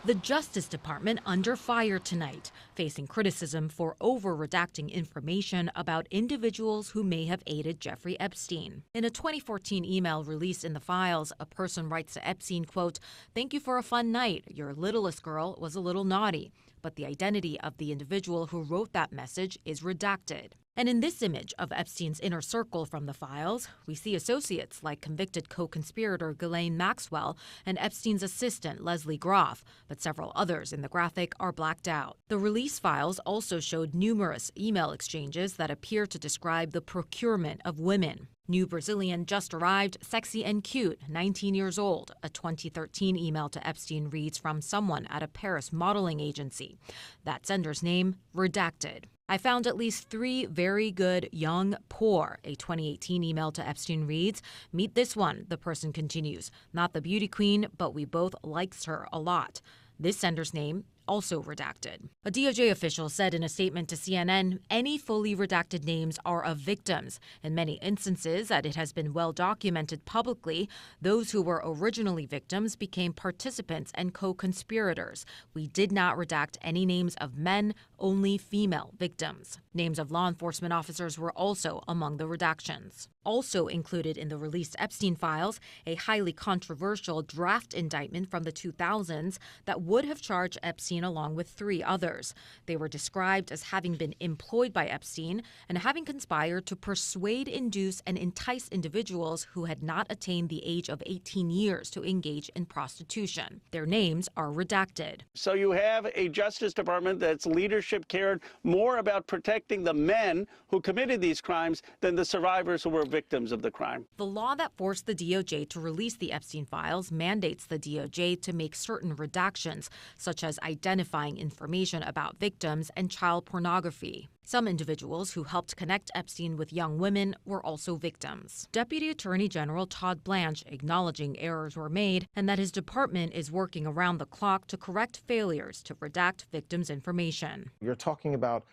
The Justice Department under fire tonight, facing criticism for over-redacting information about individuals who may have aided Jeffrey Epstein. In a 2014 email released in the files, a person writes to Epstein, quote, "Thank you for a fun night. Your littlest girl was a little naughty." But the identity of the individual who wrote that message is redacted. And in this image of Epstein's inner circle from the files, we see associates like convicted co-conspirator Ghislaine Maxwell and Epstein's assistant Leslie Groff, but several others in the graphic are blacked out. The release files also showed numerous email exchanges that appear to describe the procurement of women. New Brazilian just arrived, sexy and cute, 19 years old. A 2013 email to Epstein reads from someone at a Paris modeling agency. That sender's name, redacted. I found at least 3 very good, young, poor. A 2018 email to Epstein reads, "Meet this one," the person continues. "Not the beauty queen, but we both likes her a lot." This sender's name, also redacted. A DOJ official said in a statement to CNN, any fully redacted names are of victims. In many instances that it has been well documented publicly, those who were originally victims became participants and co-conspirators. We did not redact any names of men, only female victims. Names of law enforcement officers were also among the redactions. Also included in the released Epstein files, a highly controversial draft indictment from the 2000s that would have charged Epstein along with 3 others. They were described as having been employed by Epstein and having conspired to persuade, induce, and entice individuals who had not attained the age of 18 years to engage in prostitution. Their names are redacted. So you have a Justice Department that's leadership cared more about protecting the men who committed these crimes than the survivors who were victims of the crime. The law that forced the DOJ to release the Epstein files mandates the DOJ to make certain redactions, such as identifying information about victims and child pornography. Some individuals who helped connect Epstein with young women were also victims. Deputy Attorney General Todd Blanche acknowledging errors were made and that his department is working around the clock to correct failures to redact victims' information. You're talking about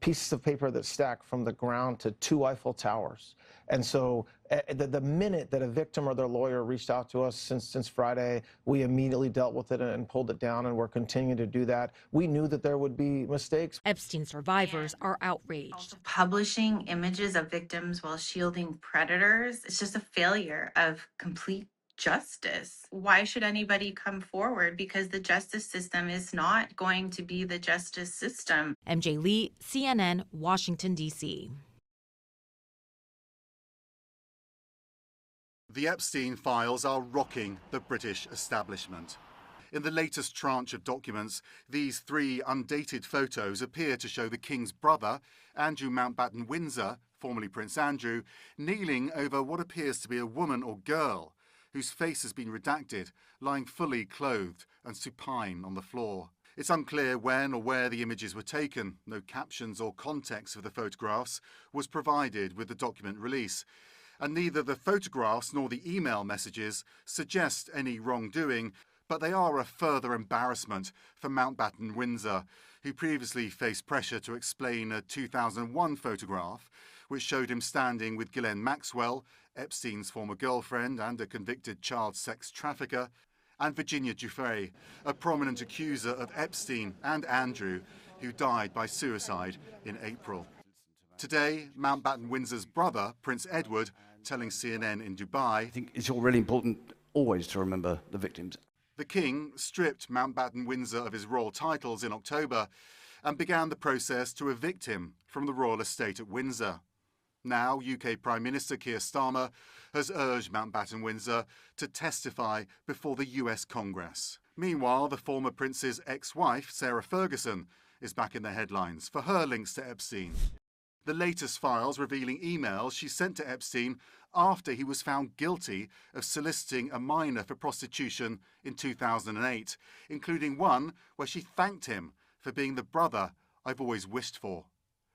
pieces of paper that stack from the ground to 2 Eiffel Towers. And so the minute that a victim or their lawyer reached out to us since Friday, we immediately dealt with it and pulled it down, and we're continuing to do that. We knew that there would be mistakes. Epstein survivors are outraged. Publishing images of victims while shielding predators, it's just a failure of complete justice. Why should anybody come forward? Because the justice system is not going to be the justice system. MJ Lee, CNN, Washington, D.C. The Epstein files are rocking the British establishment. In the latest tranche of documents, these 3 undated photos appear to show the King's brother, Andrew Mountbatten Windsor, formerly Prince Andrew, kneeling over what appears to be a woman or girl, whose face has been redacted, lying fully clothed and supine on the floor. It's unclear when or where the images were taken. No captions or context of the photographs was provided with the document release. And neither the photographs nor the email messages suggest any wrongdoing, but they are a further embarrassment for Mountbatten Windsor, who previously faced pressure to explain a 2001 photograph which showed him standing with Ghislaine Maxwell, Epstein's former girlfriend and a convicted child sex trafficker, and Virginia Giuffre, a prominent accuser of Epstein and Andrew, who died by suicide in April. Today, Mountbatten Windsor's brother, Prince Edward, telling CNN in Dubai, I think it's all really important always to remember the victims. The King stripped Mountbatten Windsor of his royal titles in October and began the process to evict him from the royal estate at Windsor. Now, UK Prime Minister Keir Starmer has urged Mountbatten Windsor to testify before the US Congress. Meanwhile, the former prince's ex-wife, Sarah Ferguson, is back in the headlines for her links to Epstein. The latest files revealing emails she sent to Epstein after he was found guilty of soliciting a minor for prostitution in 2008, including one where she thanked him for being the brother I've always wished for.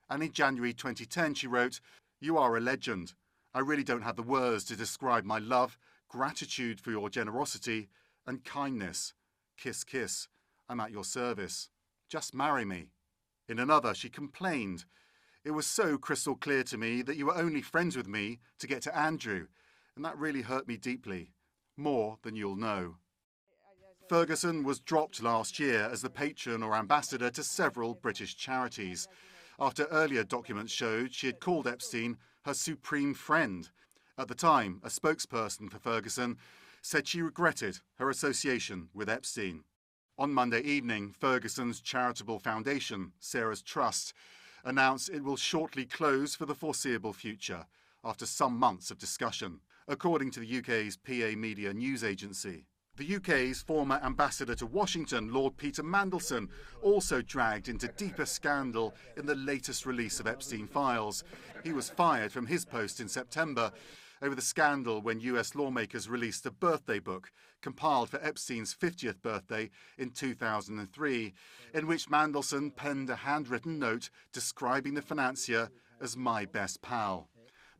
And in January 2010, she wrote, "You are a legend. I really don't have the words to describe my love, gratitude for your generosity and kindness. Kiss, kiss. I'm at your service. Just marry me." In another, she complained, "It was so crystal clear to me that you were only friends with me to get to Andrew, and that really hurt me deeply, more than you'll know." Ferguson was dropped last year as the patron or ambassador to several British charities, after earlier documents showed she had called Epstein her supreme friend. At the time, a spokesperson for Ferguson said she regretted her association with Epstein. On Monday evening, Ferguson's charitable foundation, Sarah's Trust, announced it will shortly close for the foreseeable future after some months of discussion, according to the UK's PA Media news agency. The UK's former ambassador to Washington, Lord Peter Mandelson, also dragged into deeper scandal in the latest release of Epstein files. He was fired from his post in September over the scandal when US lawmakers released a birthday book compiled for Epstein's 50th birthday in 2003, in which Mandelson penned a handwritten note describing the financier as "my best pal."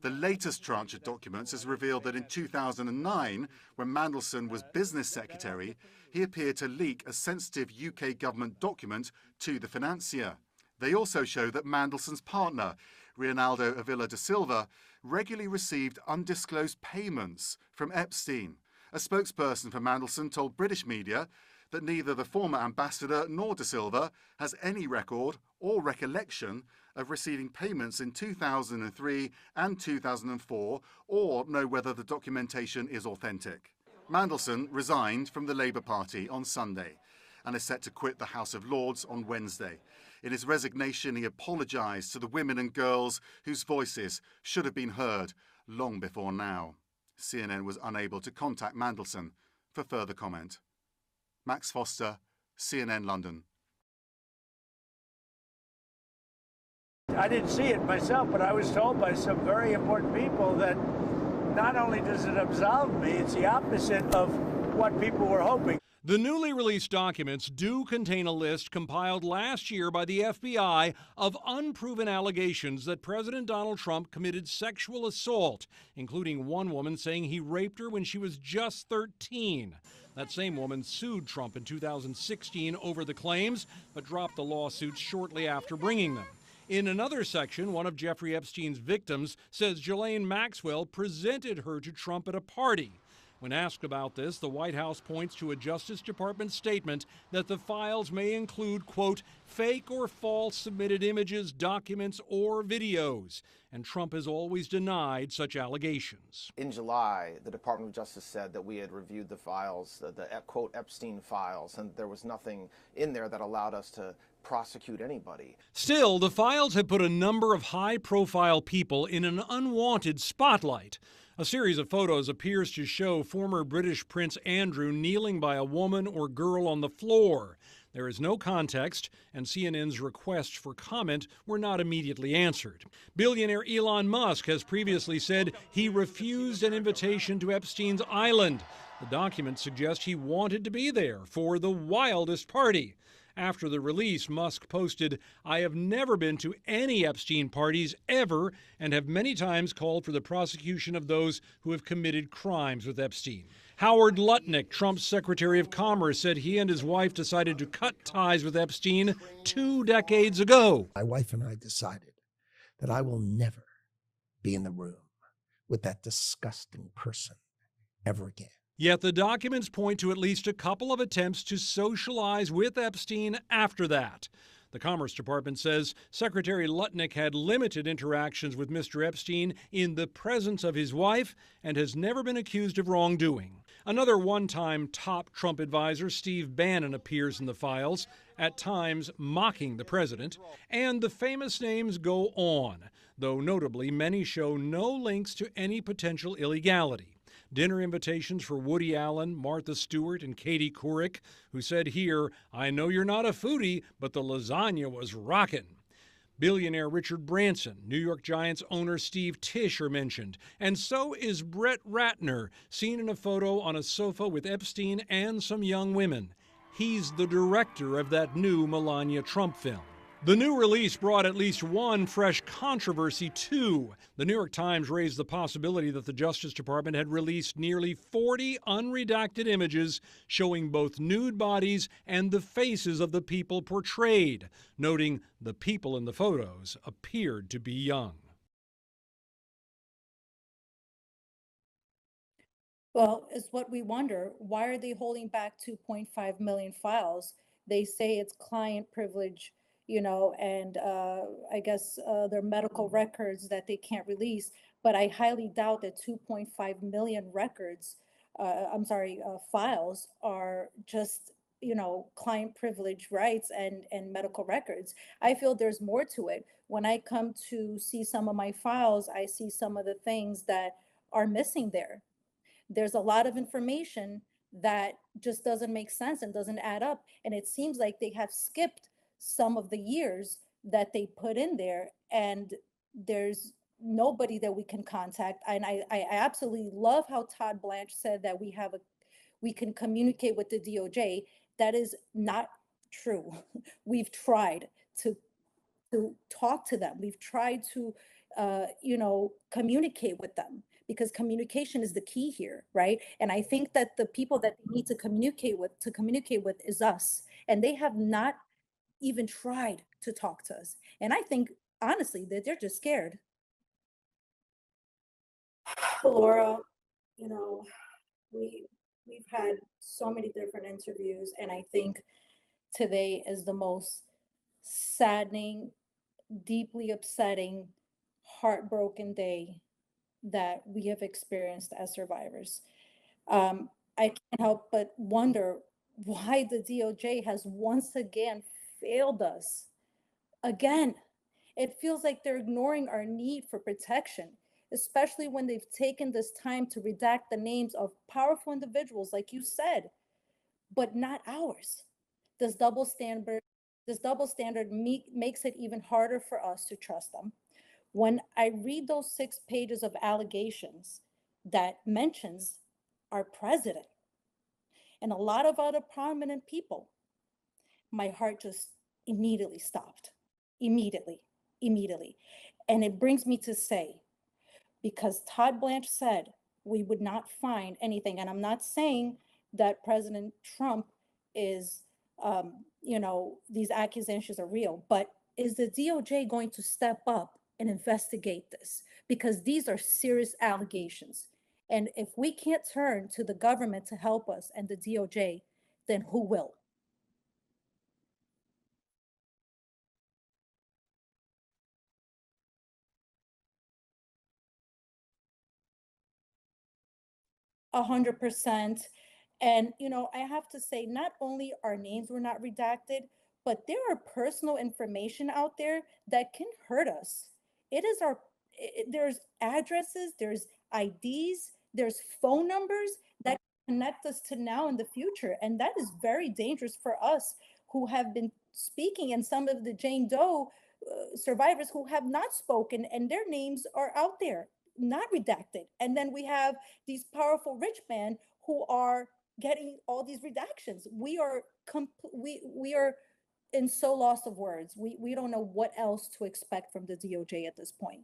The latest tranche of documents has revealed that in 2009, when Mandelson was business secretary, he appeared to leak a sensitive UK government document to the financier. They also show that Mandelson's partner, Reinaldo Avila da Silva, regularly received undisclosed payments from Epstein. A spokesperson for Mandelson told British media that neither the former ambassador nor da Silva has any record or recollection of receiving payments in 2003 and 2004 or know whether the documentation is authentic. Mandelson resigned from the Labour Party on Sunday and is set to quit the House of Lords on Wednesday. In his resignation, he apologised to the women and girls whose voices should have been heard long before now. CNN was unable to contact Mandelson for further comment. Max Foster, CNN London. I didn't see it myself, but I was told by some very important people that not only does it absolve me, it's the opposite of what people were hoping. The newly released documents do contain a list compiled last year by the FBI of unproven allegations that President Donald Trump committed sexual assault, including one woman saying he raped her when she was just 13. That same woman sued Trump in 2016 over the claims, but dropped the lawsuits shortly after bringing them. In another section, one of Jeffrey Epstein's victims says Ghislaine Maxwell presented her to Trump at a party. When asked about this, the White House points to a Justice Department statement that the files may include, quote, fake or false submitted images, documents, or videos. And Trump has always denied such allegations. In July, the Department of Justice said that we had reviewed the files, the quote, Epstein files, and there was nothing in there that allowed us to prosecute anybody. Still, the files have put a number of high-profile people in an unwanted spotlight. A series of photos appears to show former British Prince Andrew kneeling by a woman or girl on the floor. There is no context, and CNN's requests for comment were not immediately answered. Billionaire Elon Musk has previously said he refused an invitation to Epstein's island. The documents suggest he wanted to be there for the wildest party. After the release, Musk posted, "I have never been to any Epstein parties ever and have many times called for the prosecution of those who have committed crimes with Epstein." Howard Lutnick, Trump's Secretary of Commerce, said he and his wife decided to cut ties with Epstein 2 decades ago. My wife and I decided that I will never be in the room with that disgusting person ever again. Yet the documents point to at least a couple of attempts to socialize with Epstein after that. The Commerce Department says Secretary Lutnick had limited interactions with Mr. Epstein in the presence of his wife and has never been accused of wrongdoing. Another one-time top Trump advisor, Steve Bannon, appears in the files, at times mocking the president, and the famous names go on, though notably many show no links to any potential illegality. Dinner invitations for Woody Allen, Martha Stewart, and Katie Couric, who said here, "I know you're not a foodie, but the lasagna was rockin'." Billionaire Richard Branson, New York Giants owner Steve Tisch are mentioned, and so is Brett Ratner, seen in a photo on a sofa with Epstein and some young women. He's the director of that new Melania Trump film. The new release brought at least one fresh controversy, too. The New York Times raised the possibility that the Justice Department had released nearly 40 unredacted images showing both nude bodies and the faces of the people portrayed, noting the people in the photos appeared to be young. Well, it's what we wonder. Why are they holding back 2.5 million files? They say it's client privilege, and I guess their medical records that they can't release. But I highly doubt that 2.5 million records, I'm sorry, files are just, client privilege rights and medical records. I feel there's more to it. When I come to see some of my files, I see some of the things that are missing there. There's a lot of information that just doesn't make sense and doesn't add up. And it seems like they have skipped some of the years that they put in there, and there's nobody that we can contact. And I absolutely love how Todd Blanche said that we can communicate with the DOJ. That is not true. We've tried to talk to them. We've tried to, communicate with them, because communication is the key here, right? And I think that the people that they need to communicate with is us, and they have not even tried to talk to us. And I think honestly that they're just scared. Laura, you know, we we've had so many different interviews, and I think today is the most saddening, deeply upsetting, heartbroken day that we have experienced as survivors. I can't help but wonder why the DOJ has once again failed us. Again, it feels like they're ignoring our need for protection, especially when they've taken this time to redact the names of powerful individuals, like you said, but not ours. This double standard, makes it even harder for us to trust them. When I read those 6 pages of allegations that mentions our president and a lot of other prominent people, my heart just immediately stopped. Immediately, immediately. And it brings me to say, because Todd Blanche said we would not find anything, and I'm not saying that President Trump is, these accusations are real, but is the DOJ going to step up and investigate this? Because these are serious allegations. And if we can't turn to the government to help us and the DOJ, then who will? 100%. And, I have to say, not only our names were not redacted, but there are personal information out there that can hurt us. It is there's addresses, there's IDs, there's phone numbers that connect us to now and the future. And that is very dangerous for us who have been speaking, and some of the Jane Doe survivors who have not spoken, and their names are out there, not redacted. And then we have these powerful rich men who are getting all these redactions. We are in so loss of words. We don't know what else to expect from the DOJ at this point.